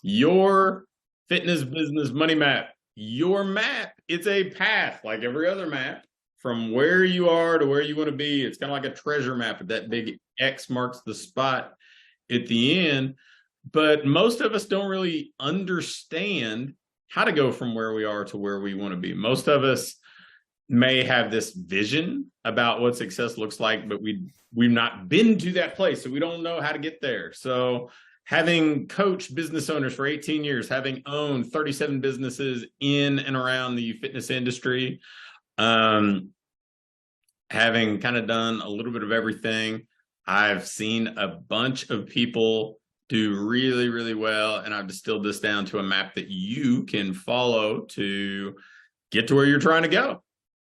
Your fitness business money map. Your map, it's a path like every other map from where you are to where you want to be. It's kind of like a treasure map. That big X marks the spot at the end. But most of us don't really understand how to go from where we are to where we want to be. Most of us may have this vision about what success looks like, but we've not been to that place, so we don't know how to get there. So having coached business owners for 18 years, having owned 37 businesses in and around the fitness industry, having kind of done a little bit of everything, I've seen a bunch of people do really, really well, and I've distilled this down to a map that you can follow to get to where you're trying to go.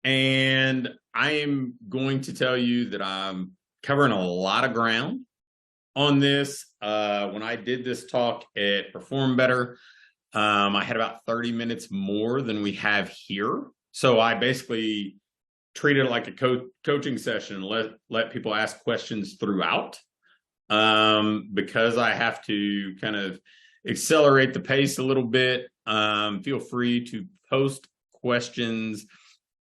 And I am going to tell you that I'm covering a lot of ground on this. When I did this talk at Perform Better, I had about 30 minutes more than we have here. So I basically treated it like a coaching session and let people ask questions throughout, because I have to kind of accelerate the pace a little bit. Feel free to post questions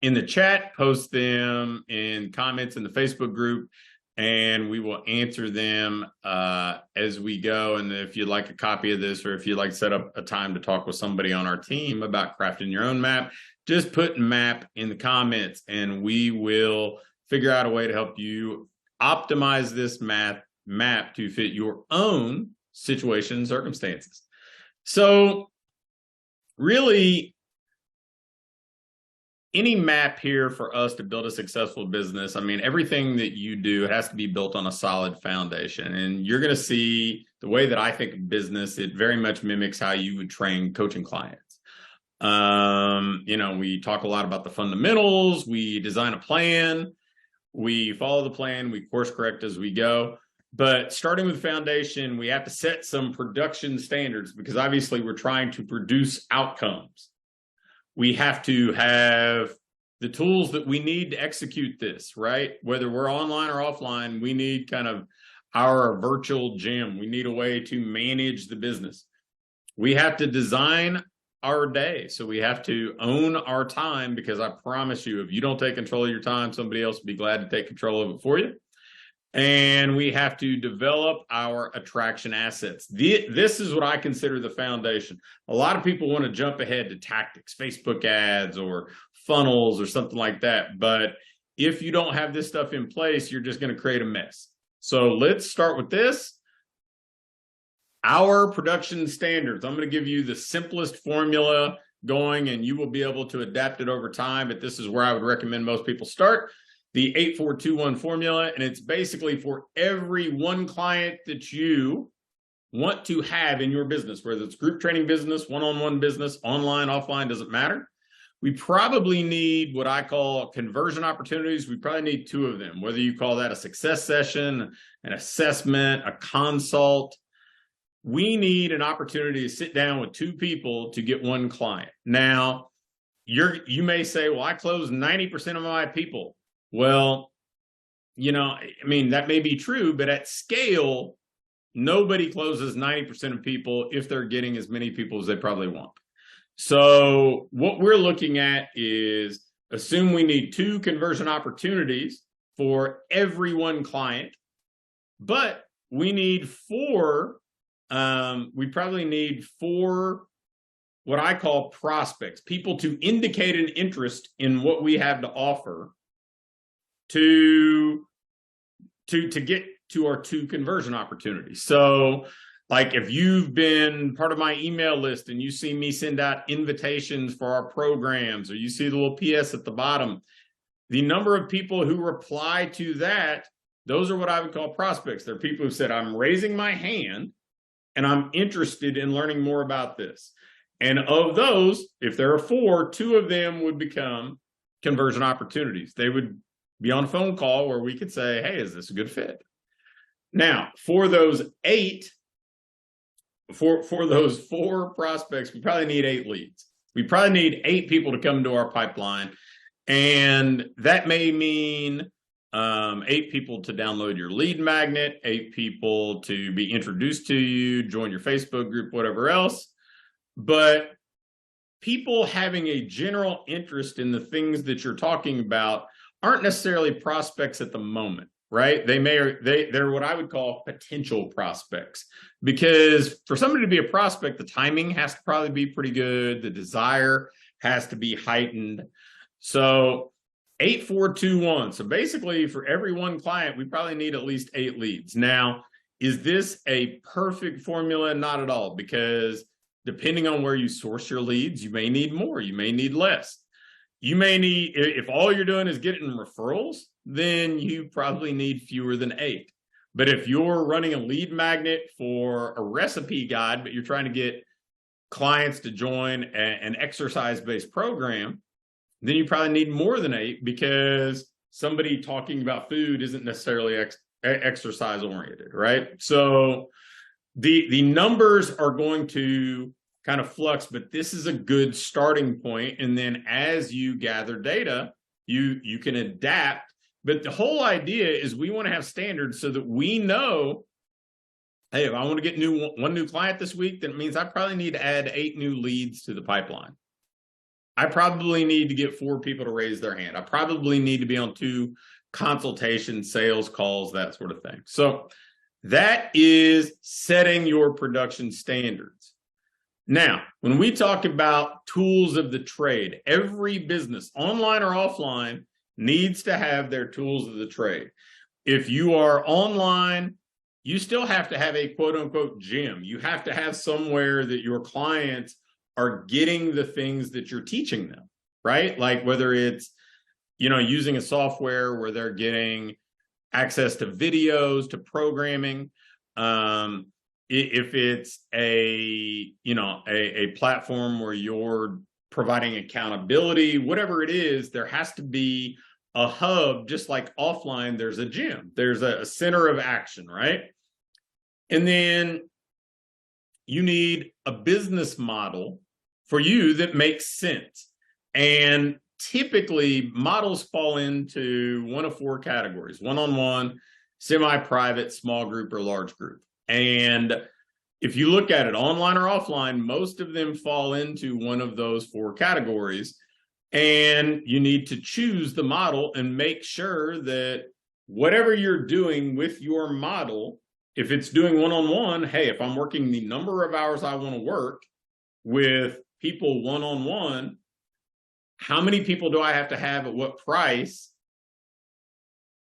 in the chat, post them in comments in the Facebook group, and we will answer them as we go. And if you'd like a copy of this, or if you'd like to set up a time to talk with somebody on our team about crafting your own map, just put map in the comments and we will figure out a way to help you optimize this map to fit your own situation and circumstances. So really, any map here for us to build a successful business, I mean, everything that you do, it has to be built on a solid foundation. And you're going to see the way that I think of business, it very much mimics how you would train coaching clients. We talk a lot about the fundamentals, we design a plan, we follow the plan, we course correct as we go. But starting with foundation, we have to set some production standards, because obviously we're trying to produce outcomes. We have to have the tools that we need to execute this, right? Whether we're online or offline, we need kind of our virtual gym. We need a way to manage the business. We have to design our day. So we have to own our time, because I promise you, if you don't take control of your time, somebody else will be glad to take control of it for you. And we have to develop our attraction assets. This is what I consider the foundation. A lot of people want to jump ahead to tactics, Facebook ads or funnels or something like that. But if you don't have this stuff in place, you're just going to create a mess. So let's start with this. Our production standards. I'm going to give you the simplest formula going, and you will be able to adapt it over time. But this is where I would recommend most people start. The 8421 formula, and it's basically for every one client that you want to have in your business, whether it's group training business, one-on-one business, online, offline, doesn't matter. We probably need what I call conversion opportunities. We probably need 2 of them, whether you call that a success session, an assessment, a consult. We need an opportunity to sit down with 2 people to get 1 client. Now, you may say, well, I close 90% of my people. Well, I mean, that may be true, but at scale, nobody closes 90% of people if they're getting as many people as they probably want. So what we're looking at is, assume we need 2 conversion opportunities for every 1 client, but we need 4, we probably need 4 what I call prospects, people to indicate an interest in what we have to offer to get to our 2 conversion opportunities. So like if you've been part of my email list and you see me send out invitations for our programs, or you see the little PS at the bottom, the number of people who reply to that, those are what I would call prospects. They're people who said, I'm raising my hand and I'm interested in learning more about this. And of those, if there are 4, 2 of them would become conversion opportunities. They would be on a phone call where we could say, hey, is this a good fit? Now, for those 8, for those 4 prospects, we probably need 8 leads. We probably need 8 people to come into our pipeline. And that may mean 8 people to download your lead magnet, 8 people to be introduced to you, join your Facebook group, whatever else. But people having a general interest in the things that you're talking about aren't necessarily prospects at the moment, right? They're what I would call potential prospects, because for somebody to be a prospect, the timing has to probably be pretty good. The desire has to be heightened. So 8, 4, 2, 1. So basically for every one client, we probably need at least 8 leads. Now, is this a perfect formula? Not at all, because depending on where you source your leads, you may need more, you may need less. You may need, if all you're doing is getting referrals, then you probably need fewer than 8. But if you're running a lead magnet for a recipe guide, but you're trying to get clients to join an exercise-based program, then you probably need more than 8, because somebody talking about food isn't necessarily exercise-oriented, right? So the numbers are going to kind of flux, but this is a good starting point. And then as you gather data, you can adapt. But the whole idea is we want to have standards so that we know, hey, if I want to get one new client this week, that means I probably need to add 8 new leads to the pipeline. I probably need to get 4 people to raise their hand. I probably need to be on 2 consultation sales calls, that sort of thing. So that is setting your production standards. Now, when we talk about tools of the trade, every business, online or offline, needs to have their tools of the trade. If you are online, you still have to have a quote unquote gym. You have to have somewhere that your clients are getting the things that you're teaching them, right? Like whether it's, using a software where they're getting access to videos, to programming. If it's a platform where you're providing accountability, whatever it is, there has to be a hub. Just like offline, there's a gym, there's a center of action, right? And then you need a business model for you that makes sense. And typically models fall into one of 4 categories: one-on-one, semi-private, small group, or large group. And if you look at it online or offline, most of them fall into one of those 4 categories. And you need to choose the model and make sure that whatever you're doing with your model, if it's doing one-on-one, hey, if I'm working the number of hours I want to work with people one-on-one, how many people do I have to have at what price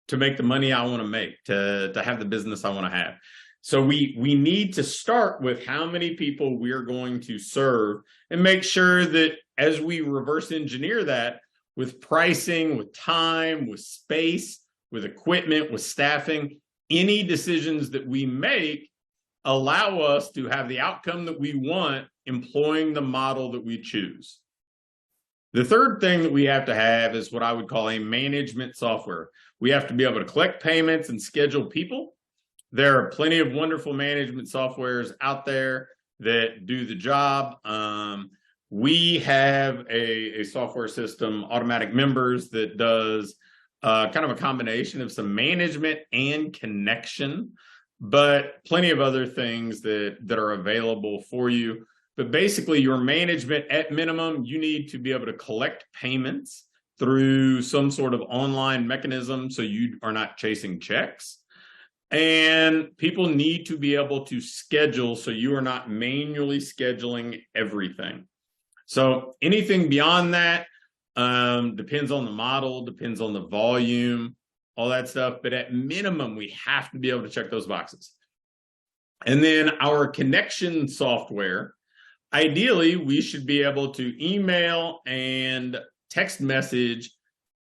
to make the money I want to make, to have the business I want to have? So we need to start with how many people we're going to serve, and make sure that as we reverse engineer that with pricing, with time, with space, with equipment, with staffing, any decisions that we make allow us to have the outcome that we want employing the model that we choose. The third thing that we have to have is what I would call a management software. We have to be able to collect payments and schedule people. There are plenty of wonderful management softwares out there that do the job. We have a software system, Automatic Members, that does kind of a combination of some management and connection, but plenty of other things that are available for you. But basically, your management, at minimum, you need to be able to collect payments through some sort of online mechanism so you are not chasing checks. And people need to be able to schedule so you are not manually scheduling everything. So anything beyond that depends on the model, depends on the volume, all that stuff. But at minimum, we have to be able to check those boxes. And then our connection software, ideally, we should be able to email and text message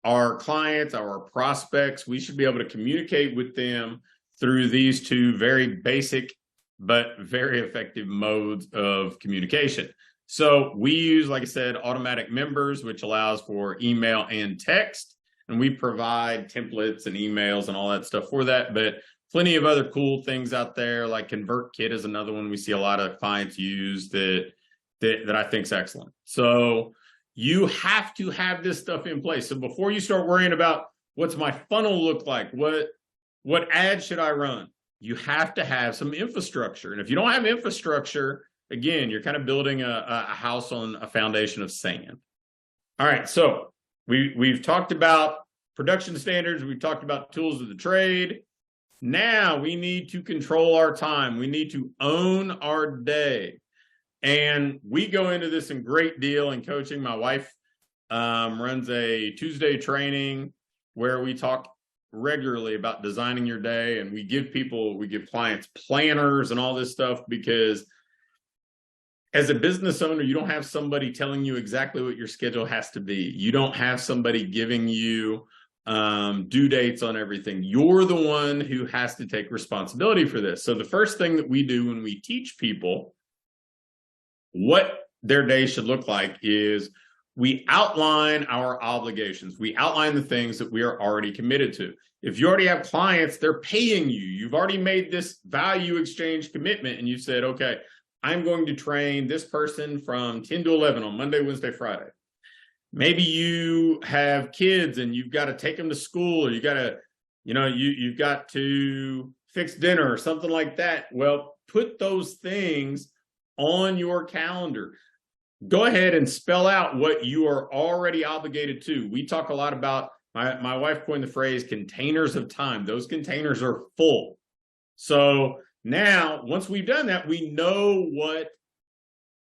our clients, our prospects. We should be able to communicate with them through these 2 very basic but very effective modes of communication. So we use, like I said, Automatic Members, which allows for email and text, and we provide templates and emails and all that stuff for that. But plenty of other cool things out there, like ConvertKit is another one we see a lot of clients use that I think is excellent. So you have to have this stuff in place. So before you start worrying about What's my funnel look like? What ads should I run? You have to have some infrastructure. And if you don't have infrastructure, again, you're kind of building a house on a foundation of sand. All right, so we've talked about production standards. We've talked about tools of the trade. Now we need to control our time. We need to own our day. And we go into this in great deal in coaching. My wife runs a Tuesday training where we talk regularly about designing your day, and we give clients planners and all this stuff, because as a business owner, you don't have somebody telling you exactly what your schedule has to be. You don't have somebody giving you due dates on everything. You're the one who has to take responsibility for this. So the first thing that we do when we teach people what their day should look like is we outline our obligations. We outline the things that we are already committed to. If you already have clients, they're paying you. You've already made this value exchange commitment, and you said, okay, I'm going to train this person from 10 to 11 on Monday, Wednesday, Friday. Maybe you have kids and you've got to take them to school, or you got to, you've got to fix dinner or something like that. Well, put those things on your calendar. Go ahead and spell out what you are already obligated to. We talk a lot about, my wife coined the phrase containers of time. Those containers are full. So now, once we've done that, we know what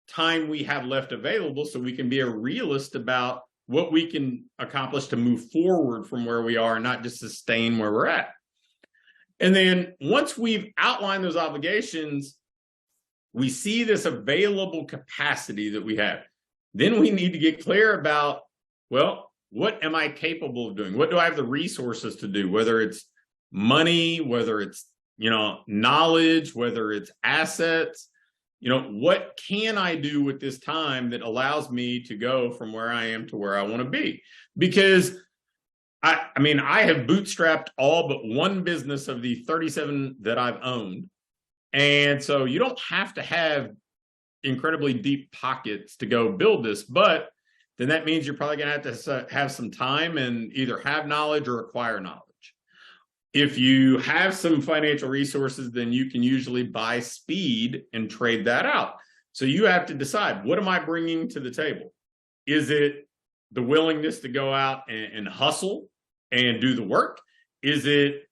time we have left available, so we can be a realist about what we can accomplish to move forward from where we are and not just sustain where we're at. And then once we've outlined those obligations, we see this available capacity that we have. Then we need to get clear about, well, what am I capable of doing? What do I have the resources to do? Whether it's money, whether it's, knowledge, whether it's assets, what can I do with this time that allows me to go from where I am to where I want to be? Because I have bootstrapped all but one business of the 37 that I've owned. And so you don't have to have incredibly deep pockets to go build this, but then that means you're probably going to have to have some time and either have knowledge or acquire knowledge. If you have some financial resources, then you can usually buy speed and trade that out. So you have to decide, what am I bringing to the table? Is it the willingness to go out and hustle and do the work? Is it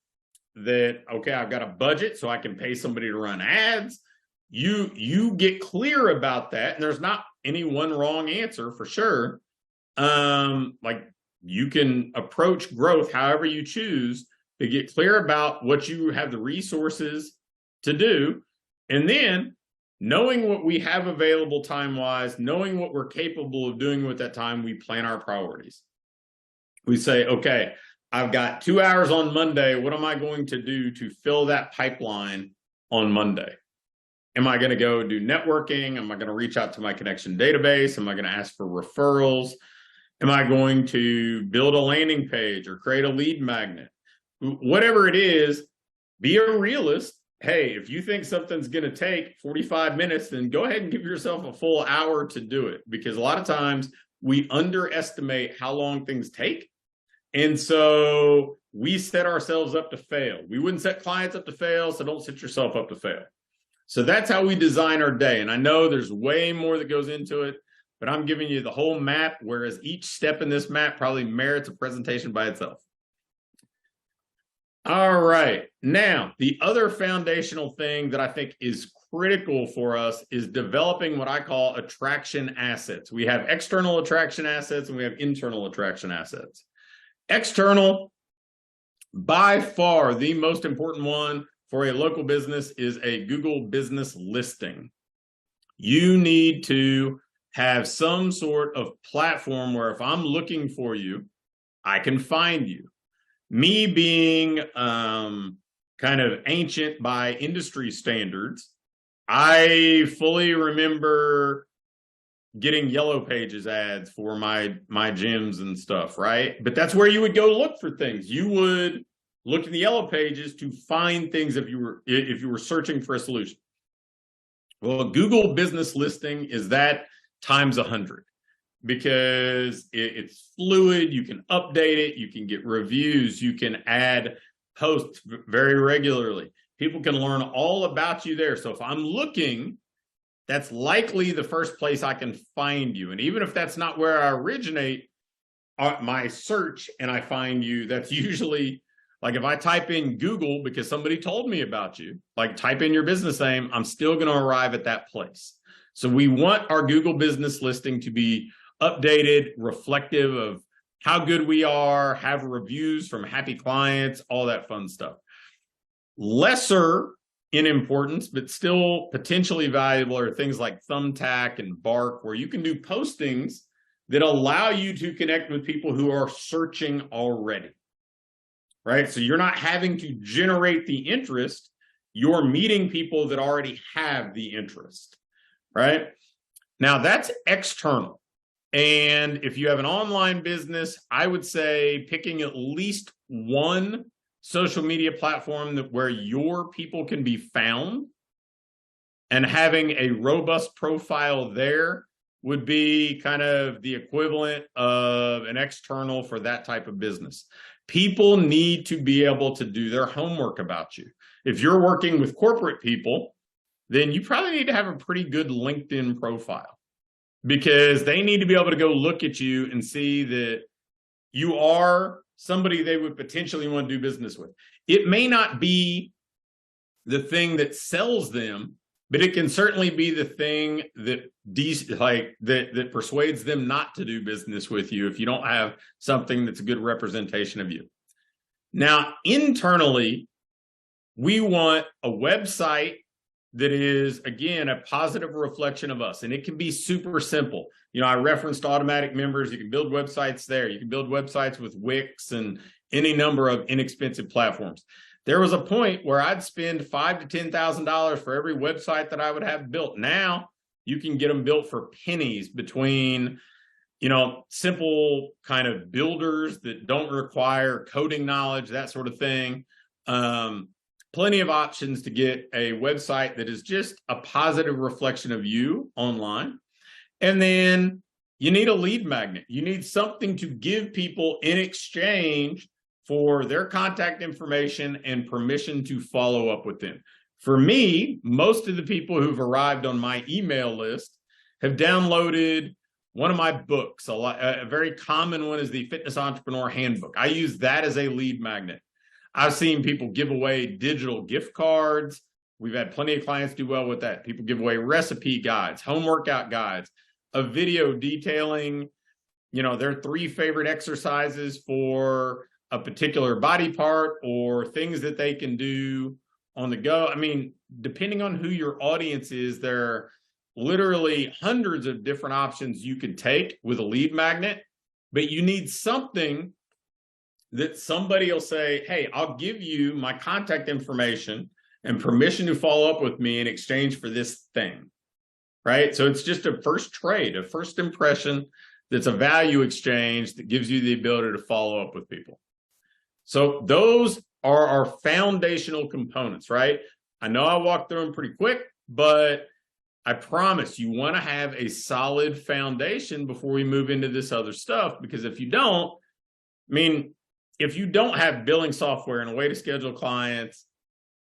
that, okay, I've got a budget so I can pay somebody to run ads? You get clear about that, and there's not any one wrong answer for sure. Like, you can approach growth however you choose, to get clear about what you have the resources to do. And then knowing what we have available time-wise, knowing what we're capable of doing with that time, we plan our priorities. We say, okay, I've got 2 hours on Monday. What am I going to do to fill that pipeline on Monday? Am I going to go do networking? Am I going to reach out to my connection database? Am I going to ask for referrals? Am I going to build a landing page or create a lead magnet? Whatever it is, be a realist. Hey, if you think something's going to take 45 minutes, then go ahead and give yourself a full hour to do it. Because a lot of times we underestimate how long things take. And so we set ourselves up to fail. We wouldn't set clients up to fail, so don't set yourself up to fail. So that's how we design our day. And I know there's way more that goes into it, but I'm giving you the whole map, whereas each step in this map probably merits a presentation by itself. All right. Now, the other foundational thing that I think is critical for us is developing what I call attraction assets. We have external attraction assets and we have internal attraction assets. External, by far the most important one for a local business, is a Google business listing. You need to have some sort of platform where if I'm looking for you, I can find you. Me being kind of ancient by industry standards, I fully remember getting Yellow Pages ads for my gyms and stuff, right? But that's where you would go look for things. You would look in the Yellow Pages to find things if you were searching for a solution. Well, a Google business listing is that times 100, because it's fluid. You can update it. You can get reviews. You can add posts very regularly. People can learn all about you there. So if I'm looking, that's likely the first place I can find you. And even if that's not where I originate my search and I find you, that's usually like if I type in Google because somebody told me about you, like type in your business name, I'm still going to arrive at that place. So we want our Google business listing to be updated, reflective of how good we are, have reviews from happy clients, all that fun stuff. Lesser in importance, but still potentially valuable are things like Thumbtack and Bark, where you can do postings that allow you to connect with people who are searching already, right? So you're not having to generate the interest, you're meeting people that already have the interest, right? Now that's external. And if you have an online business, I would say picking at least one social media platform where your people can be found and having a robust profile there would be kind of the equivalent of an external for that type of business. People need to be able to do their homework about you. If you're working with corporate people, then you probably need to have a pretty good LinkedIn profile, because they need to be able to go look at you and see that you are somebody they would potentially want to do business with. It may not be the thing that sells them, but it can certainly be the thing that that persuades them not to do business with you if you don't have something that's a good representation of you. Now, internally, we want a website that is, again, a positive reflection of us. And it can be super simple. You know, I referenced automatic members. You can build websites there. You can build websites with Wix and any number of inexpensive platforms. There was a point where I'd spend $5,000 to $10,000 for every website that I would have built. Now you can get them built for pennies between, you know, simple kind of builders that don't require coding knowledge, that sort of thing. Plenty of options to get a website that is just a positive reflection of you online. And then you need a lead magnet. You need something to give people in exchange for their contact information and permission to follow up with them. For me, most of the people who've arrived on my email list have downloaded one of my books. A very common one is the Fitness Entrepreneur Handbook. I use that as a lead magnet. I've seen people give away digital gift cards. We've had plenty of clients do well with that. People give away recipe guides, home workout guides, a video detailing, you know, their 3 favorite exercises for a particular body part or things that they can do on the go. I mean, depending on who your audience is, there are literally hundreds of different options you could take with a lead magnet, but you need something that somebody will say, hey, I'll give you my contact information and permission to follow up with me in exchange for this thing, right? So it's just a first trade, a first impression that's a value exchange that gives you the ability to follow up with people. So those are our foundational components, right? I know I walked through them pretty quick, but I promise you want to have a solid foundation before we move into this other stuff, because if you don't, I mean, if you don't have billing software and a way to schedule clients,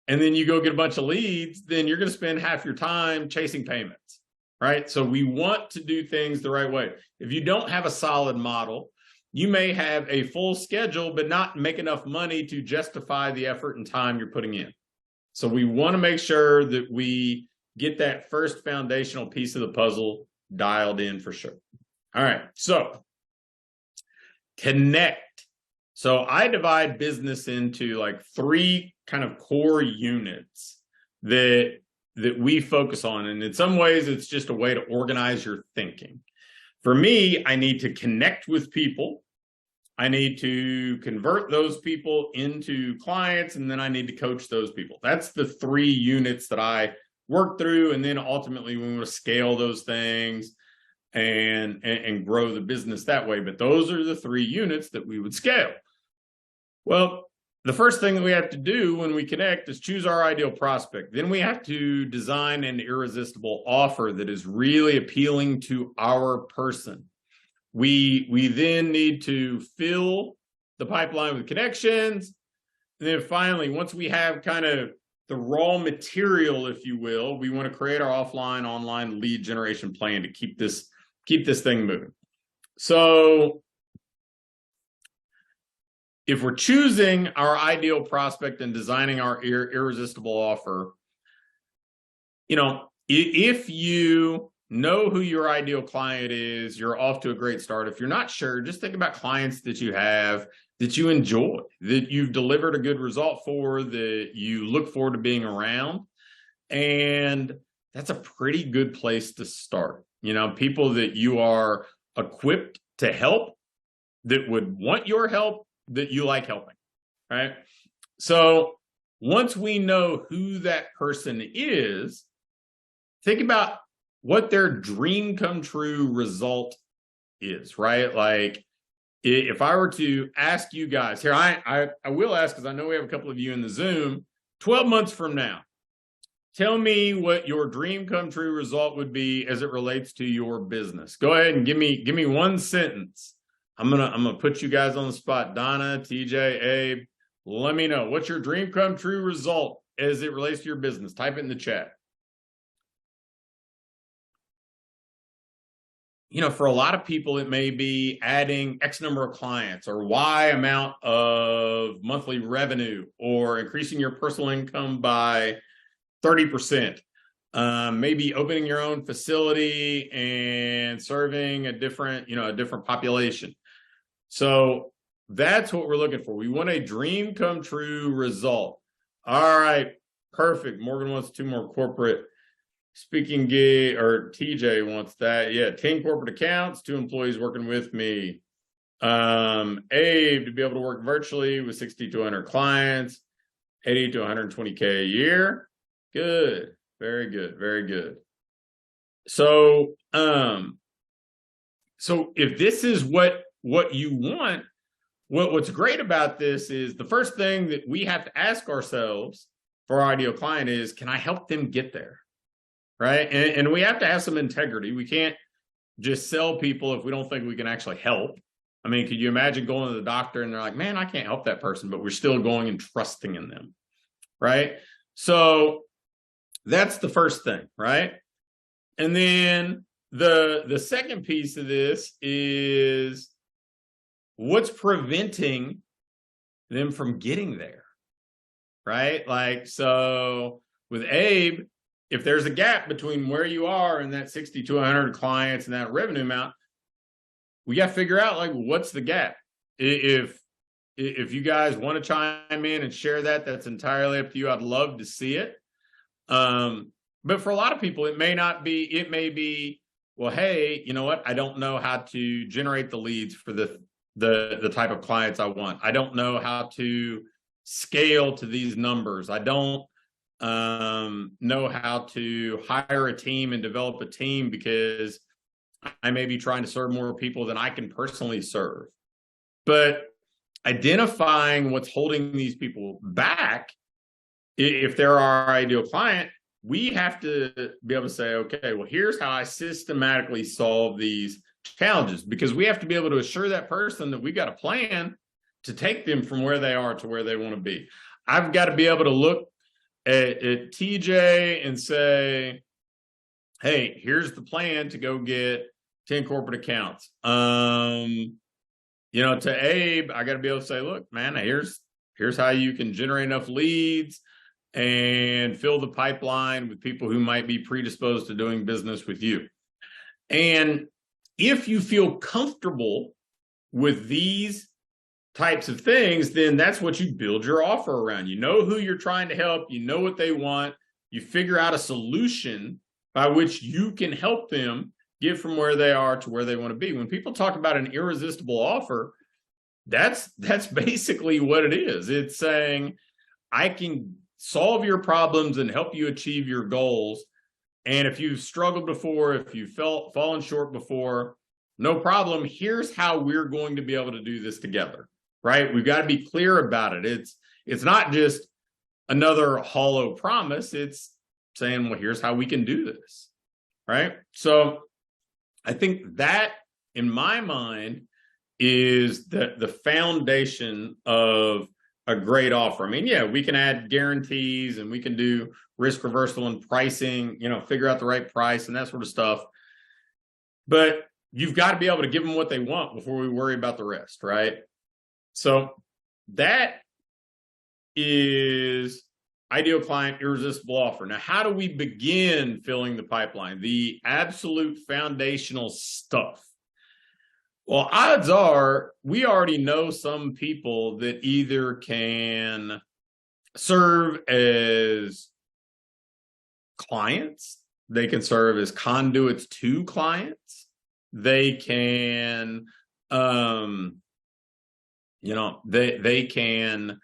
and then you go get a bunch of leads, then you're going to spend half your time chasing payments, right? So we want to do things the right way. If you don't have a solid model, you may have a full schedule, but not make enough money to justify the effort and time you're putting in. So we want to make sure that we get that first foundational piece of the puzzle dialed in for sure. All right, so connect. So I divide business into like 3 kind of core units that we focus on. And in some ways, it's just a way to organize your thinking. For me, I need to connect with people. I need to convert those people into clients, and then I need to coach those people. That's the 3 units that I work through. And then ultimately, we want to scale those things and grow the business that way. But those are the 3 units that we would scale. Well, the first thing that we have to do when we connect is choose our ideal prospect. Then we have to design an irresistible offer that is really appealing to our person. We then need to fill the pipeline with connections. And then finally, once we have kind of the raw material, if you will, we want to create our offline, online lead generation plan to keep this thing moving. So if we're choosing our ideal prospect and designing our irresistible offer, if you know who your ideal client is, you're off to a great start. If you're not sure, just think about clients that you have, that you enjoy, that you've delivered a good result for, that you look forward to being around. And that's a pretty good place to start. People that you are equipped to help, that would want your help, that you like helping, right? So once we know who that person is, think about what their dream come true result is, right? Like, if I were to ask you guys here, I will ask, because I know we have a couple of you in the Zoom, 12 months from now, tell me what your dream come true result would be as it relates to your business. Go ahead and give me one sentence. I'm gonna put you guys on the spot. Donna, TJ, Abe, let me know. What's your dream come true result as it relates to your business? Type it in the chat. For a lot of people, it may be adding X number of clients or Y amount of monthly revenue, or increasing your personal income by 30%. Maybe opening your own facility and serving a different population. So that's what we're looking for. We want a dream come true result. All right, perfect. Morgan wants 2 more corporate speaking gig, or TJ wants that. Yeah, 10 corporate accounts, 2 employees working with me. Abe, to be able to work virtually with 60 to 100 clients, 80 to 120K a year. Good. Very good. Very good. So, so if this is what you want, what's great about this is the first thing that we have to ask ourselves for our ideal client is, can I help them get there? Right? And we have to have some integrity. We can't just sell people if we don't think we can actually help. I mean, could you imagine going to the doctor and they're like, man, I can't help that person, but we're still going and trusting in them, right? So that's the first thing, right? And then the second piece of this is, what's preventing them from getting there, right? Like, so with Abe, if there's a gap between where you are and that 60 to 100 clients and that revenue amount, we got to figure out, like, what's the gap? If you guys want to chime in and share that, that's entirely up to you. I'd love to see it. But for a lot of people, it may be, well, hey, you know what? I don't know how to generate the leads for the type of clients I want. I don't know how to scale to these numbers. I don't know how to hire a team and develop a team, because I may be trying to serve more people than I can personally serve. But identifying what's holding these people back, if they're our ideal client, we have to be able to say, okay, well, here's how I systematically solve these challenges, because we have to be able to assure that person that we got a plan to take them from where they are to where they want to be. I've got to be able to look at TJ and say, hey, here's the plan to go get 10 corporate accounts. To Abe, I got to be able to say, look, man, here's how you can generate enough leads and fill the pipeline with people who might be predisposed to doing business with you. And if you feel comfortable with these types of things, then that's what you build your offer around. You know who you're trying to help. You know what they want. You figure out a solution by which you can help them get from where they are to where they want to be. When people talk about an irresistible offer, that's basically what it is. It's saying, I can solve your problems and help you achieve your goals. And if you've struggled before, if you've fallen short before, no problem. Here's how we're going to be able to do this together, right? We've got to be clear about it. It's not just another hollow promise. It's saying, well, here's how we can do this, right? So I think that in my mind, is the foundation of a great offer. I mean, yeah, we can add guarantees and we can do risk reversal and pricing, figure out the right price and that sort of stuff. But you've got to be able to give them what they want before we worry about the rest, right? So that is ideal client, irresistible offer. Now, how do we begin filling the pipeline? The absolute foundational stuff. Well, odds are we already know some people that either can serve as clients, they can serve as conduits to clients, they can, they can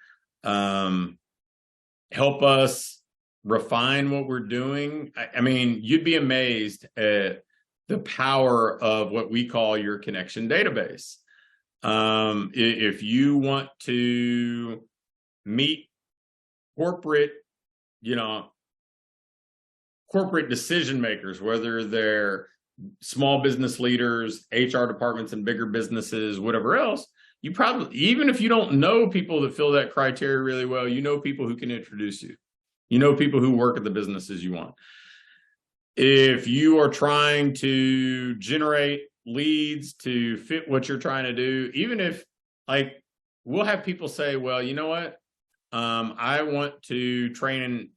help us refine what we're doing. I mean, you'd be amazed at the power of what we call your connection database. If you want to meet corporate decision makers, whether they're small business leaders, HR departments in bigger businesses, whatever else, you probably, even if you don't know people that fill that criteria really well, you know people who can introduce you. You know people who work at the businesses you want. If you are trying to generate leads to fit what you're trying to do, even if, like, we'll have people say, well, you know what? I want to train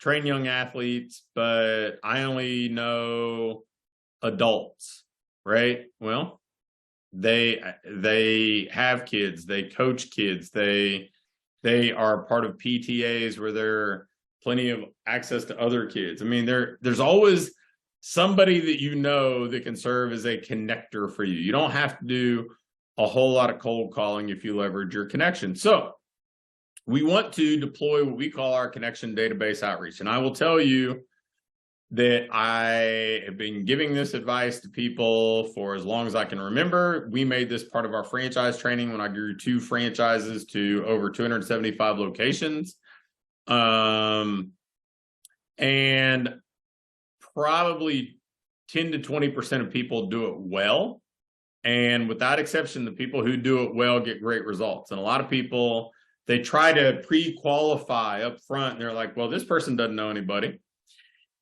young athletes, but I only know adults, right? Well, they have kids, they coach kids, they are part of PTAs where they're plenty of access to other kids. I mean, there's always somebody that can serve as a connector for you. You don't have to do a whole lot of cold calling if you leverage your connection. So we want to deploy what we call our connection database outreach. And I will tell you that I have been giving this advice to people for as long as I can remember. We made this part of our franchise training when I grew 2 franchises to over 275 locations. And probably 10 to 20% of people do it well. And without exception, the people who do it well get great results. And a lot of people, they try to pre-qualify up front. And they're like, well, this person doesn't know anybody.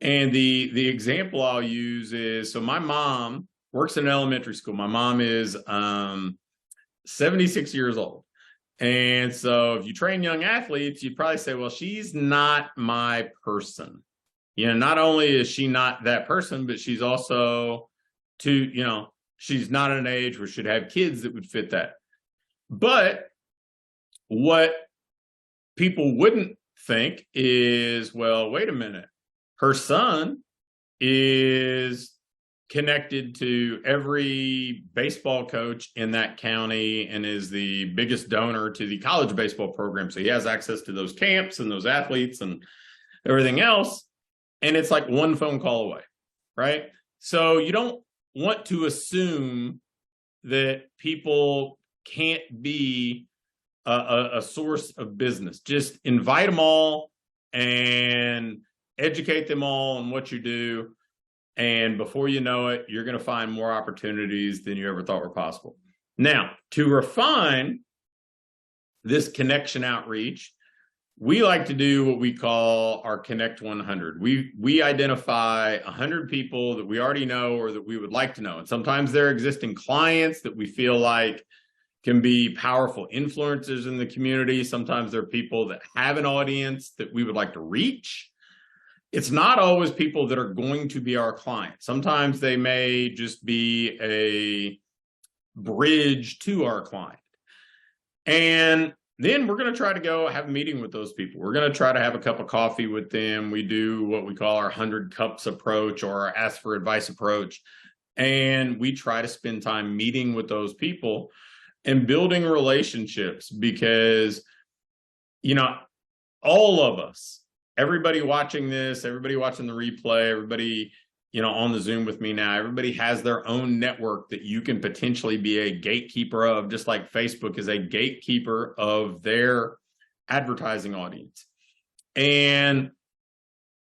And the example I'll use is, so my mom works in an elementary school. My mom is 76 years old. And so if you train young athletes, you'd probably say, well, she's not my person. Not only is she not that person, but she's also she's not at an age where she'd have kids that would fit that. But what people wouldn't think is, well, wait a minute. Her son is connected to every baseball coach in that county and is the biggest donor to the college baseball program. So he has access to those camps and those athletes and everything else. And it's like one phone call away, right? So you don't want to assume that people can't be a source of business. Just invite them all and educate them all on what you do. And before you know it, you're going to find more opportunities than you ever thought were possible. Now, to refine this connection outreach, we like to do what we call our Connect 100. We identify 100 people that we already know or that we would like to know. And sometimes they're existing clients that we feel like can be powerful influencers in the community. Sometimes they're people that have an audience that we would like to reach. It's not always people that are going to be our clients. Sometimes they may just be a bridge to our client. And then we're going to try to go have a meeting with those people. We're going to try to have a cup of coffee with them. We do what we call our 100 cups approach or our ask for advice approach. And we try to spend time meeting with those people and building relationships because, all of us, everybody watching this, everybody watching the replay, everybody, on the Zoom with me now, everybody has their own network that you can potentially be a gatekeeper of, just like Facebook is a gatekeeper of their advertising audience. And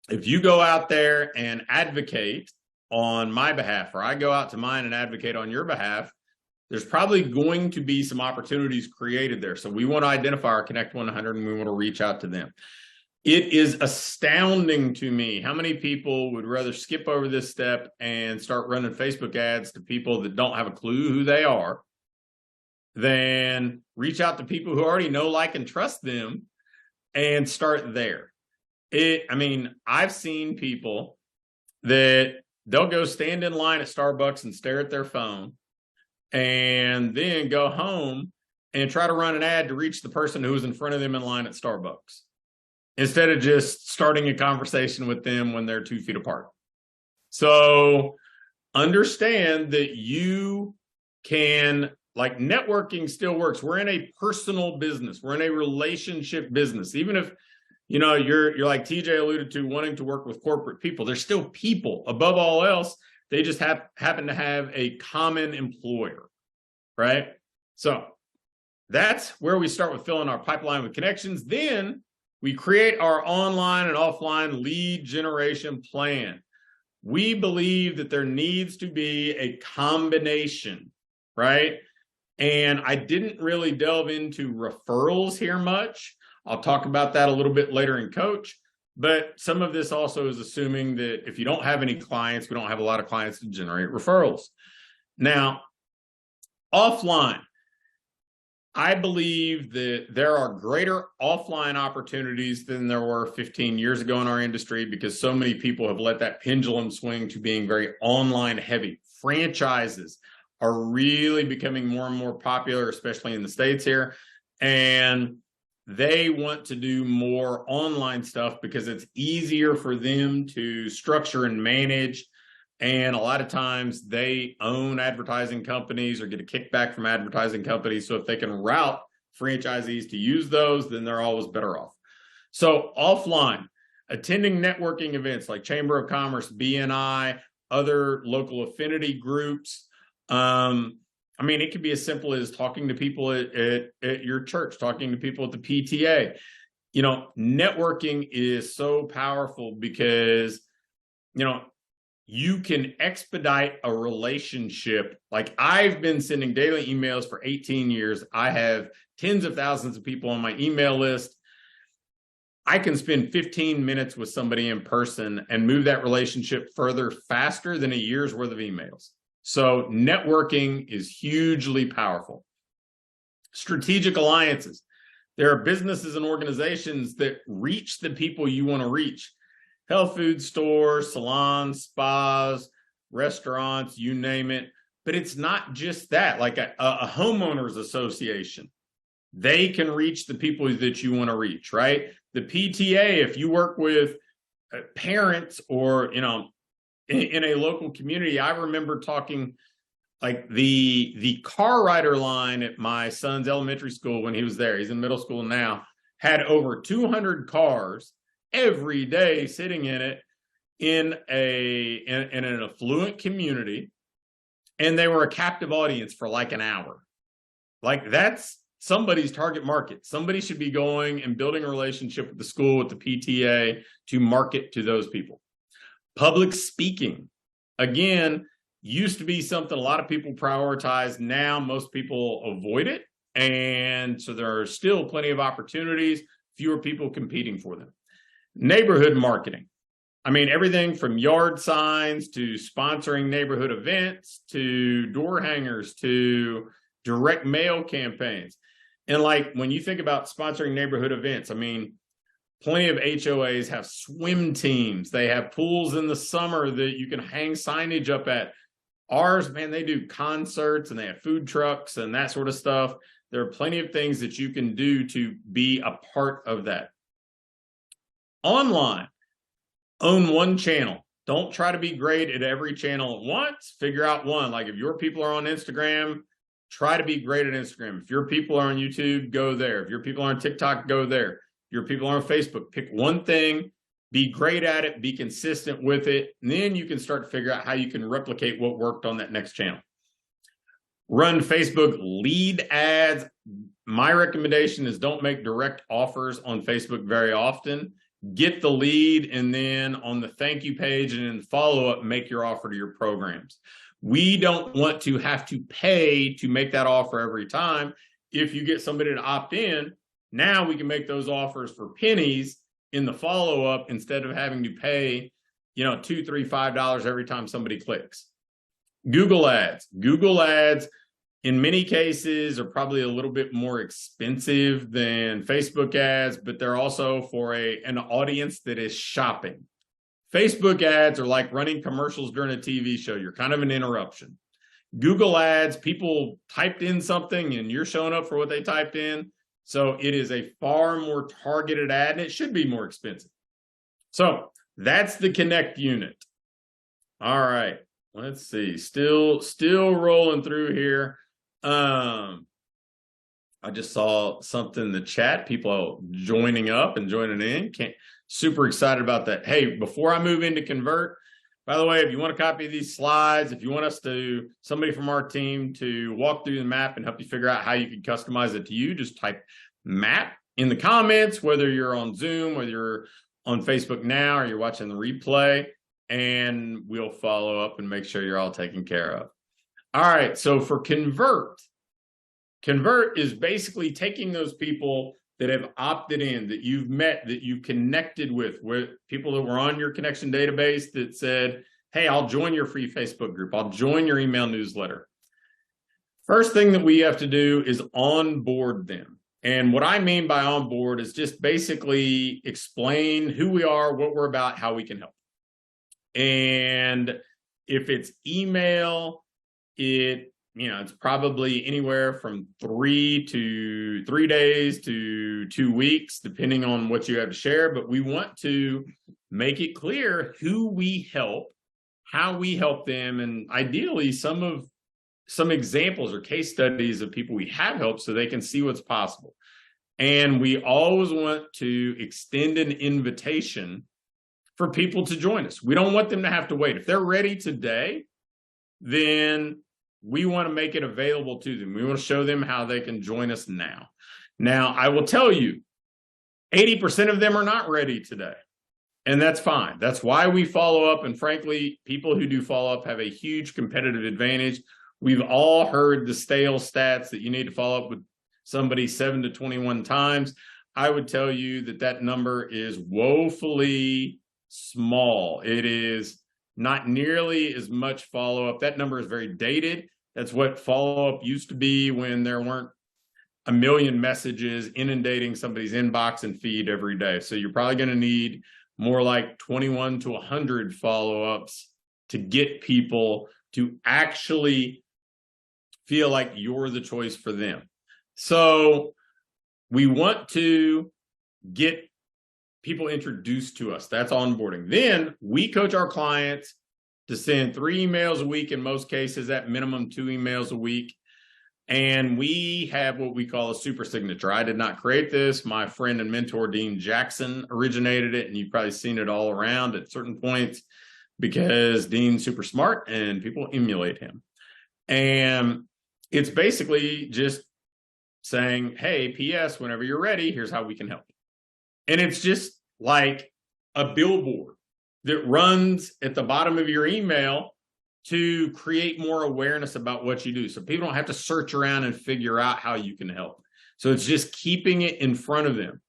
if you go out there and advocate on my behalf, or I go out to mine and advocate on your behalf, there's probably going to be some opportunities created there. So we want to identify our Connect 100 and we want to reach out to them. It is astounding to me how many people would rather skip over this step and start running Facebook ads to people that don't have a clue who they are than reach out to people who already know, like, and trust them and start there. I mean, I've seen people that they'll go stand in line at Starbucks and stare at their phone and then go home and try to run an ad to reach the person who was in front of them in line at Starbucks, instead of just starting a conversation with them when they're 2 feet apart. So understand that you can, like, networking still works. We're in a personal business. We're in a relationship business. Even if, you know, you're like TJ alluded to, wanting to work with corporate people, they're still people. Above all else, they just happen to have a common employer, right? So that's where we start with filling our pipeline with connections. Then we create our online and offline lead generation plan. We believe that there needs to be a combination, right? And I didn't really delve into referrals here much. I'll talk about that a little bit later in Coach. But some of this also is assuming that if you don't have any clients, we don't have a lot of clients to generate referrals. Now, offline, I believe that there are greater offline opportunities than there were 15 years ago in our industry, because so many people have let that pendulum swing to being very online heavy. Franchises are really becoming more and more popular, especially in the States here. And they want to do more online stuff because it's easier for them to structure and manage. And a lot of times they own advertising companies or get a kickback from advertising companies. So if they can route franchisees to use those, then they're always better off. So offline, attending networking events like Chamber of Commerce, BNI, other local affinity groups. I mean, it could be as simple as talking to people at your church, talking to people at the PTA. You know, networking is so powerful because, you know, you can expedite a relationship. Like, I've been sending daily emails for 18 years. I have tens of thousands of people on my email list. I can spend 15 minutes with somebody in person and move that relationship further faster than a year's worth of emails. So networking is hugely powerful. Strategic alliances. There are businesses and organizations that reach the people you want to reach. Health food stores, salons, spas, restaurants, you name it. But it's not just that. Like a homeowners association, they can reach the people that you want to reach, right? The PTA, if you work with parents or, you know, in a local community, I remember talking, like, the car rider line at my son's elementary school when he was there. He's in middle school now, had over 200 cars every day sitting in it in an affluent community, and they were a captive audience for like an hour. Like, that's somebody's target market. Somebody should be going and building a relationship with the school, with the PTA, to market to those people. Public speaking, again, used to be something a lot of people prioritize. Now most people avoid it. And so there are still plenty of opportunities, fewer people competing for them. Neighborhood marketing. I mean, everything from yard signs to sponsoring neighborhood events to door hangers to direct mail campaigns. And, like, when you think about sponsoring neighborhood events, I mean, plenty of HOAs have swim teams. They have pools in the summer that you can hang signage up at. Ours, man, they do concerts and they have food trucks and that sort of stuff. There are plenty of things that you can do to be a part of that. Online, own one channel. Don't try to be great at every channel at once. Figure out one. Like, if your people are on Instagram, try to be great at Instagram. If your people are on YouTube, go there. If your people are on TikTok, go there. Your people are on Facebook, pick one thing, be great at it, be consistent with it, and then you can start to figure out how you can replicate what worked on that next channel. Run Facebook lead ads. My recommendation is don't make direct offers on Facebook very often. get the lead, and then on the thank you page and in the follow-up, make your offer to your programs. We don't want to have to pay to make that offer every time. If you get somebody to opt in, now we can make those offers for pennies in the follow-up instead of having to pay, $2, $3, $5 every time somebody clicks. Google ads. Google ads, in many cases, are probably a little bit more expensive than Facebook ads, but they're also for an audience that is shopping. Facebook ads are like running commercials during a TV show. You're kind of an interruption. Google ads, people typed in something and you're showing up for what they typed in. So it is a far more targeted ad, and it should be more expensive. So that's the Connect unit. All right, let's see. Still rolling through here. I just saw something in the chat. People joining up and joining in. Super excited about that. Hey, before I move into Convert, by the way, if you want a copy of these slides, if you want somebody from our team to walk through the map and help you figure out how you can customize it to you, just type map in the comments, whether you're on Zoom, whether you're on Facebook now, or you're watching the replay, and we'll follow up and make sure you're all taken care of. All right, so for Convert is basically taking those people that have opted in, that you've met, that you've connected with people that were on your connection database that said, hey, I'll join your free Facebook group. I'll join your email newsletter. First thing that we have to do is onboard them. And what I mean by onboard is just basically explain who we are, what we're about, how we can help. And if it's email, it's probably anywhere from 3 days to 2 weeks, depending on what you have to share. But we want to make it clear who we help, how we help them, and ideally some examples or case studies of people we have helped so they can see what's possible. And we always want to extend an invitation for people to join us. We don't want them to have to wait. If they're ready today, then we want to make it available to them. We want to show them how they can join us now. Now, I will tell you, 80% of them are not ready today. And that's fine. That's why we follow up. And frankly, people who do follow up have a huge competitive advantage. We've all heard the stale stats that you need to follow up with somebody 7 to 21 times. I would tell you that number is woefully small. It is not nearly as much follow-up. That number is very dated. That's what follow-up used to be when there weren't a million messages inundating somebody's inbox and feed every day. So you're probably going to need more like 21 to 100 follow-ups to get people to actually feel like you're the choice for them. So we want to get people introduced to us. That's onboarding. Then we coach our clients to send 3 emails a week, in most cases, at minimum 2 emails a week. And we have what we call a super signature. I did not create this. My friend and mentor, Dean Jackson, originated it, and you've probably seen it all around at certain points because Dean's super smart and people emulate him. And it's basically just saying, hey, P.S., whenever you're ready, here's how we can help. And it's just like a billboard that runs at the bottom of your email to create more awareness about what you do. So people don't have to search around and figure out how you can help. So it's just keeping it in front of them.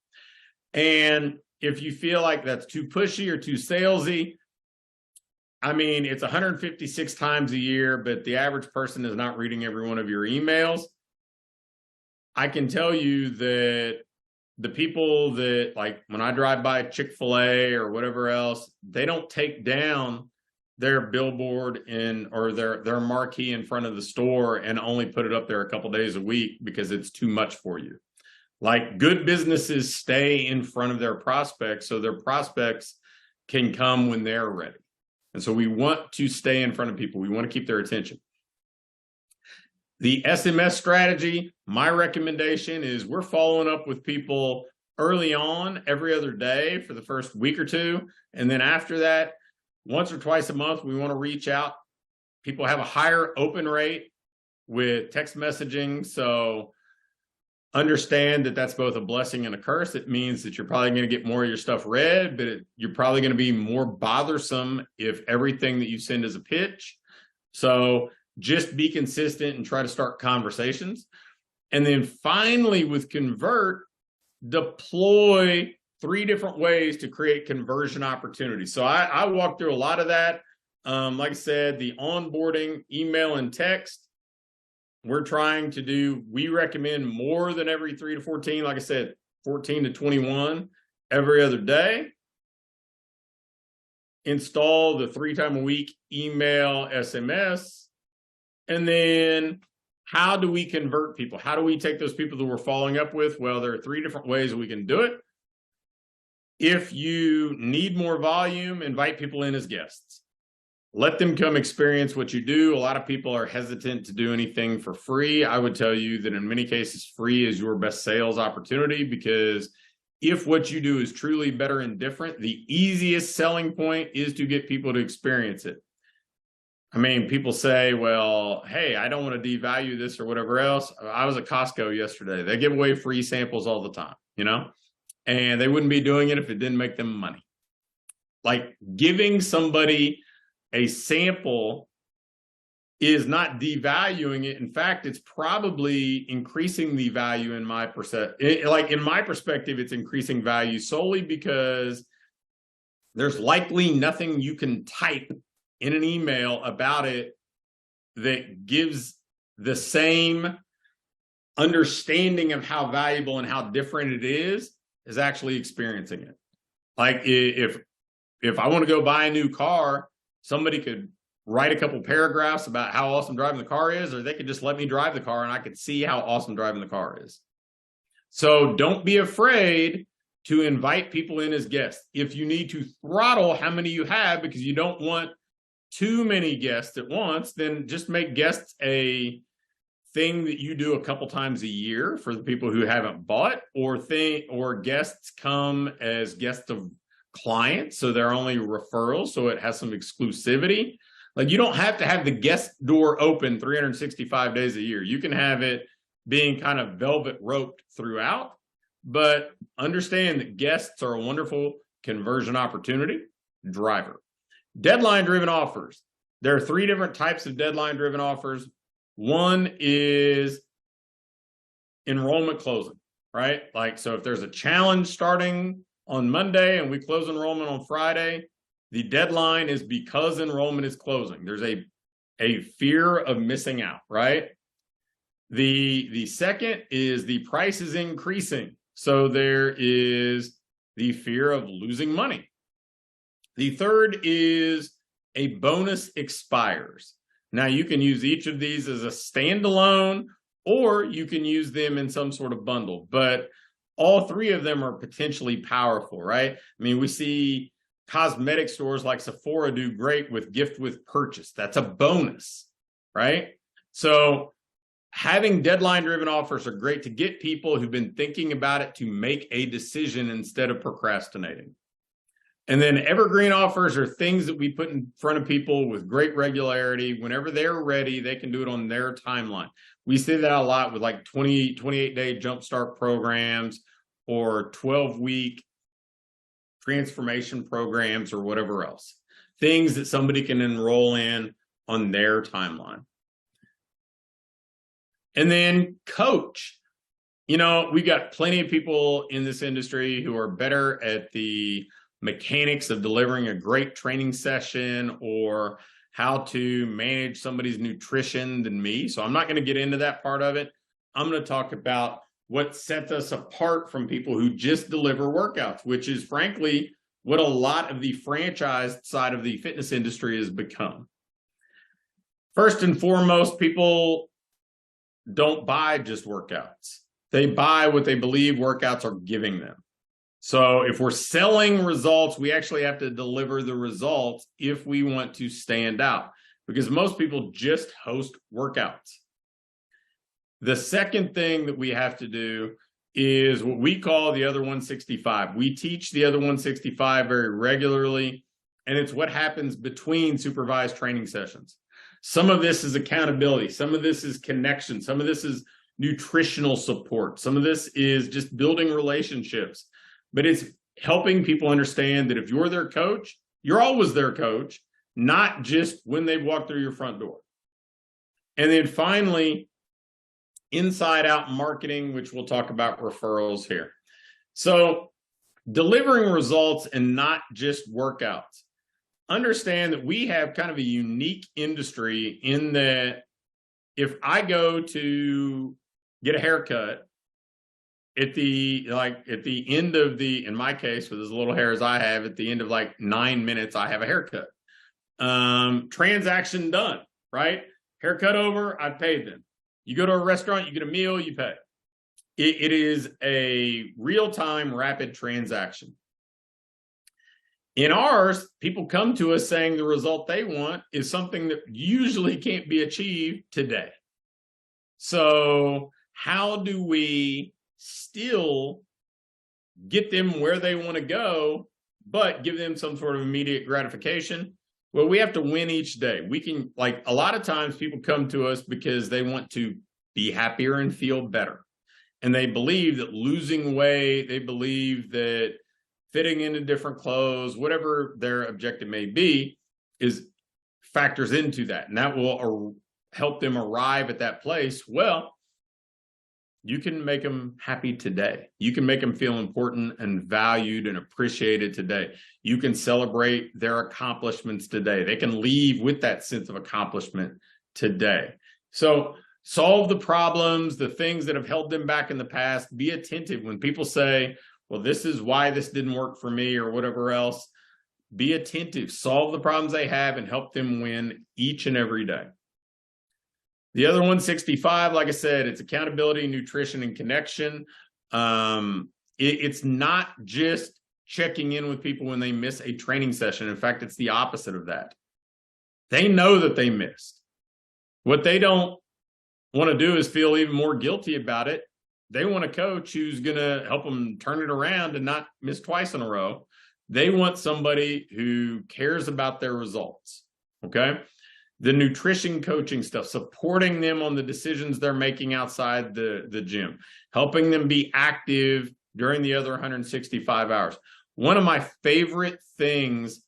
And if you feel like that's too pushy or too salesy, I mean, it's 156 times a year, but the average person is not reading every one of your emails. I can tell you that the people that, like, when I drive by Chick-fil-A or whatever else, they don't take down their billboard or their marquee in front of the store and only put it up there a couple days a week because it's too much for you. Like, good businesses stay in front of their prospects so their prospects can come when they're ready. And so we want to stay in front of people. We want to keep their attention. The SMS strategy, my recommendation is we're following up with people early on every other day for the first week or two. And then after that, once or twice a month, we want to reach out. People have a higher open rate with text messaging. So understand that that's both a blessing and a curse. It means that you're probably going to get more of your stuff read, but you're probably going to be more bothersome if everything that you send is a pitch. So just be consistent and try to start conversations. And then finally, with Convert, deploy 3 different ways to create conversion opportunities. So I walked through a lot of that. Like I said, the onboarding, email, and text. We're trying to do, we recommend more than every 3 to 14. Like I said, 14 to 21 every other day. Install the 3 times a week email, SMS. And then how do we convert people? How do we take those people that we're following up with? Well, there are 3 different ways we can do it. If you need more volume, invite people in as guests. Let them come experience what you do. A lot of people are hesitant to do anything for free. I would tell you that in many cases, free is your best sales opportunity, because if what you do is truly better and different, the easiest selling point is to get people to experience it. I mean, people say, well, hey, I don't want to devalue this or whatever else. I was at Costco yesterday. They give away free samples all the time, you know, and they wouldn't be doing it if it didn't make them money. Like, giving somebody a sample is not devaluing it. In fact, it's probably increasing the value in my in my perspective, it's increasing value solely because there's likely nothing you can type in an email about it that gives the same understanding of how valuable and how different it is actually experiencing it. Like, if I want to go buy a new car, somebody could write a couple paragraphs about how awesome driving the car is, or they could just let me drive the car and I could see how awesome driving the car is. So don't be afraid to invite people in as guests. If you need to throttle how many you have because you don't want too many guests at once, then just make guests a thing that you do a couple times a year for the people who haven't bought, or guests come as guests of clients, so they're only referrals, so it has some exclusivity. Like, you don't have to have the guest door open 365 days a year. You can have it being kind of velvet roped throughout, but understand that guests are a wonderful conversion opportunity driver. Deadline driven offers. There are 3 different types of deadline driven offers. One is enrollment closing, right? Like, so if there's a challenge starting on Monday and we close enrollment on Friday, the deadline is because enrollment is closing. There's a fear of missing out, right? The second is the price is increasing. So there is the fear of losing money. The third is a bonus expires. Now, you can use each of these as a standalone, or you can use them in some sort of bundle, but all 3 of them are potentially powerful, right? I mean, we see cosmetic stores like Sephora do great with gift with purchase. That's a bonus, right? So having deadline-driven offers are great to get people who've been thinking about it to make a decision instead of procrastinating. And then evergreen offers are things that we put in front of people with great regularity. Whenever they're ready, they can do it on their timeline. We see that a lot with like 28-day jumpstart programs or 12-week transformation programs or whatever else. Things that somebody can enroll in on their timeline. And then coach. You know, we've got plenty of people in this industry who are better at the mechanics of delivering a great training session or how to manage somebody's nutrition than me. So I'm not going to get into that part of it. I'm going to talk about what sets us apart from people who just deliver workouts, which is frankly what a lot of the franchised side of the fitness industry has become. First and foremost, people don't buy just workouts. They buy what they believe workouts are giving them. So if we're selling results, we actually have to deliver the results if we want to stand out, because most people just host workouts. The second thing that we have to do is what we call the other 165. We teach the other 165 very regularly, and it's what happens between supervised training sessions. Some of this is accountability. Some of this is connection. Some of this is nutritional support. Some of this is just building relationships, but it's helping people understand that if you're their coach, you're always their coach, not just when they walk through your front door. And then finally, inside out marketing, which we'll talk about referrals here. So delivering results and not just workouts. Understand that we have kind of a unique industry in that if I go to get a haircut at the end of in my case, with as little hair as I have, at the end of like 9 minutes, I have a haircut. Transaction done, right? Haircut over, I paid them. You go to a restaurant, you get a meal, you pay. It is a real-time, rapid transaction. In ours, people come to us saying the result they want is something that usually can't be achieved today. So how do we still get them where they want to go, but give them some sort of immediate gratification? Well, we have to win each day. We can, like, a lot of times people come to us because they want to be happier and feel better. And they believe that losing weight, they believe that fitting into different clothes, whatever their objective may be, factors into that. And that will help them arrive at that place. Well, you can make them happy today. You can make them feel important and valued and appreciated today. You can celebrate their accomplishments today. They can leave with that sense of accomplishment today. So solve the problems, the things that have held them back in the past. Be attentive when people say, well, this is why this didn't work for me or whatever else. Be attentive, solve the problems they have, and help them win each and every day. The other 165, like I said, it's accountability, nutrition, and connection. It's not just checking in with people when they miss a training session. In fact, it's the opposite of that. They know that they missed. What they don't want to do is feel even more guilty about it. They want a coach who's going to help them turn it around and not miss twice in a row. They want somebody who cares about their results, okay? The nutrition coaching stuff, supporting them on the decisions they're making outside the gym, helping them be active during the other 165 hours. One of my favorite things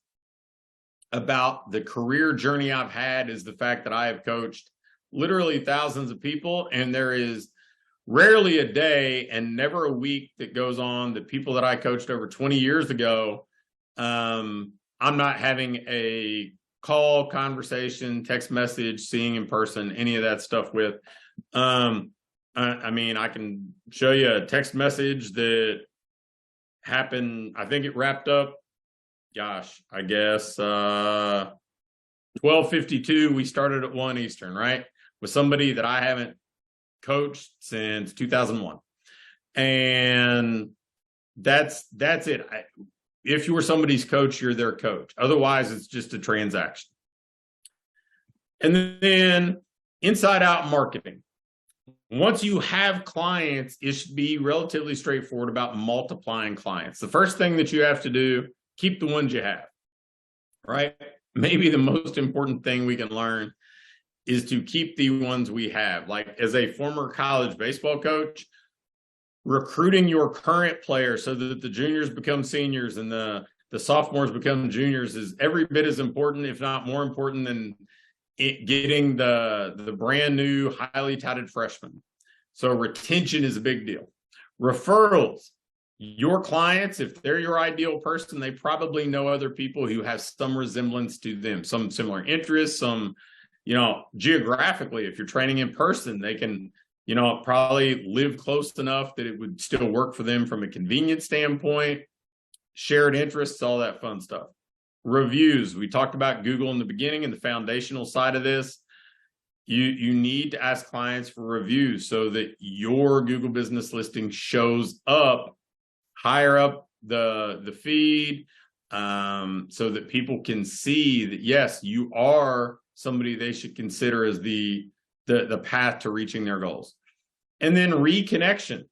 about the career journey I've had is the fact that I have coached literally thousands of people, and there is rarely a day and never a week that goes on that people that I coached over 20 years ago, I'm not having a call, conversation, text message, seeing in person, any of that stuff with. I mean, I can show you a text message that happened. I think it wrapped up, gosh, I guess 12:52. We started at 1 Eastern, right? With somebody that I haven't coached since 2001. And that's it. If you were somebody's coach, you're their coach. Otherwise, it's just a transaction. And then inside out marketing. Once you have clients, it should be relatively straightforward about multiplying clients. The first thing that you have to do, keep the ones you have, right? Maybe the most important thing we can learn is to keep the ones we have. Like, as a former college baseball coach, recruiting your current players so that the juniors become seniors and the sophomores become juniors is every bit as important, if not more important, than getting the brand new, highly touted freshmen. So retention is a big deal. Referrals. Your clients, if they're your ideal person, they probably know other people who have some resemblance to them, some similar interests, some, geographically, if you're training in person, they can, probably live close enough that it would still work for them from a convenience standpoint, shared interests, all that fun stuff. Reviews. We talked about Google in the beginning and the foundational side of this. You need to ask clients for reviews so that your Google business listing shows up higher up the feed, so that people can see that, yes, you are somebody they should consider as the path to reaching their goals. And then reconnection.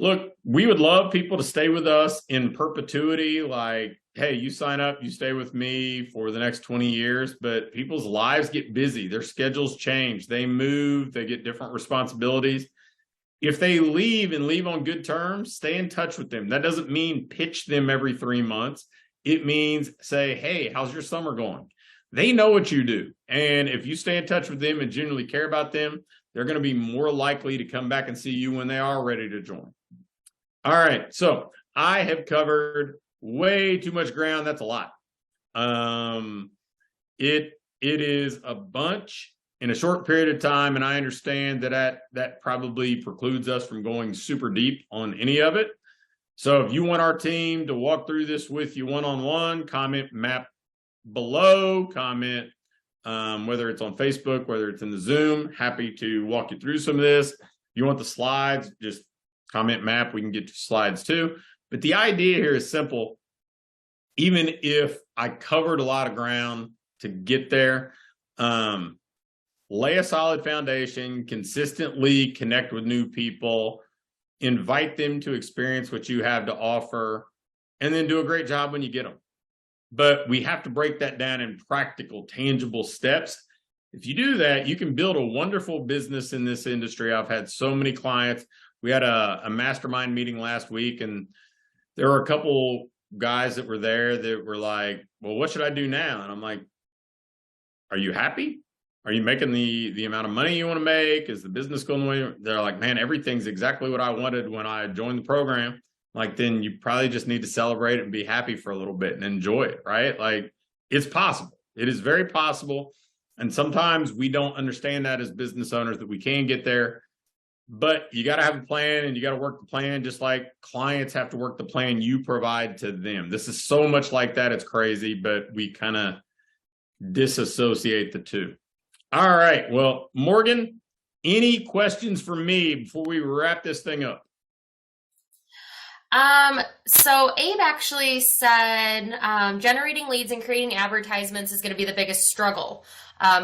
Look, we would love people to stay with us in perpetuity, like hey, you sign up, you stay with me for the next 20 years, but people's lives get busy. Their schedules change. They move, they get different responsibilities. If they leave and leave on good terms, stay in touch with them. That doesn't mean pitch them every 3 months. It means say, hey, how's your summer going? They know what you do. And if you stay in touch with them and genuinely care about them, they're going to be more likely to come back and see you when they are ready to join. All right. So I have covered way too much ground. That's a lot. It is a bunch in a short period of time, and I understand that probably precludes us from going super deep on any of it. So if you want our team to walk through this with you one-on-one, comment map below, comment whether it's on Facebook, whether it's in the Zoom, happy to walk you through some of this. If you want the slides, just comment map, we can get to slides too. But the idea here is simple. Even if I covered a lot of ground to get there, lay a solid foundation, consistently connect with new people, invite them to experience what you have to offer, and then do a great job when you get them. But we have to break that down in practical, tangible steps. If you do that, you can build a wonderful business in this industry. I've had so many clients. We had a mastermind meeting last week, and there were a couple guys that were there that were like, well, what should I do now? And I'm like, are you happy? Are you making the amount of money you want to make? Is the business going the way? They're like, man, everything's exactly what I wanted when I joined the program. Like, then you probably just need to celebrate it and be happy for a little bit and enjoy it, right? Like, it's possible. It is very possible. And sometimes we don't understand that as business owners, that we can get there. But you got to have a plan, and you got to work the plan just like clients have to work the plan you provide to them. This is so much like that. It's crazy, but we kind of disassociate the two. All right. Well, Morgan, any questions for me before we wrap this thing up? So Abe actually said, generating leads and creating advertisements is going to be the biggest struggle.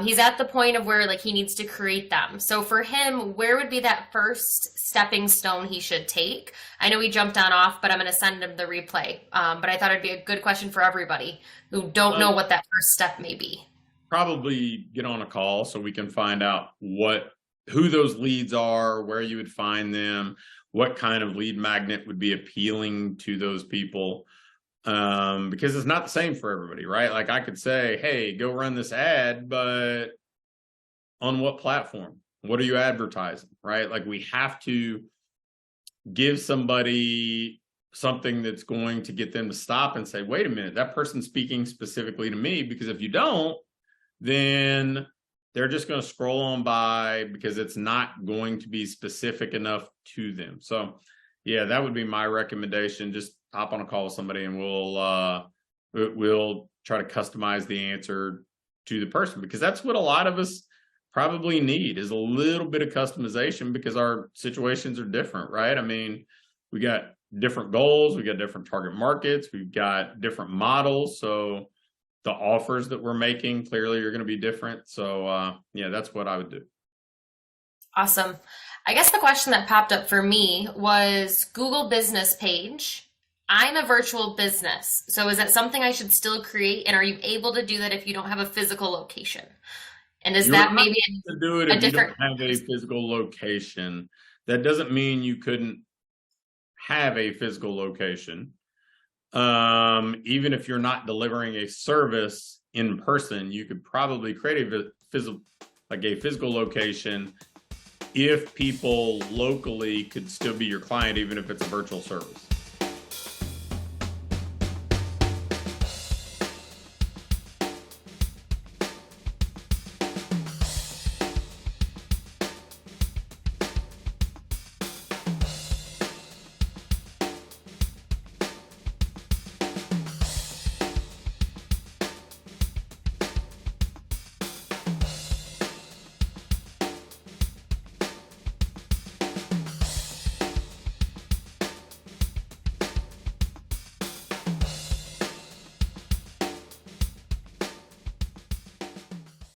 He's at the point of where like he needs to create them. So for him, where would be that first stepping stone he should take? I know he jumped on off, but I'm going to send him the replay. But I thought it'd be a good question for everybody who don't know what that first step may be. Probably get on a call so we can find out who those leads are, where you would find them, what kind of lead magnet would be appealing to those people. Because it's not the same for everybody, right? Like I could say, hey, go run this ad, but on what platform? What are you advertising, right? Like we have to give somebody something that's going to get them to stop and say, wait a minute, that person's speaking specifically to me. Because if you don't, then they're just going to scroll on by because it's not going to be specific enough to them. So yeah, that would be my recommendation. Just hop on a call with somebody and we'll try to customize the answer to the person, because that's what a lot of us probably need, is a little bit of customization, because our situations are different, right? I mean, we got different goals, we got different target markets, we've got different models. So the offers that we're making clearly are going to be different. So yeah, that's what I would do. Awesome. I guess the question that popped up for me was Google business page. I'm a virtual business. So is that something I should still create? And are you able to do that if you don't have a physical location? And is that maybe to do it if you don't have a physical location? That doesn't mean you couldn't have a physical location. Even if you're not delivering a service in person, you could probably create a physical location if people locally could still be your client, even if it's a virtual service.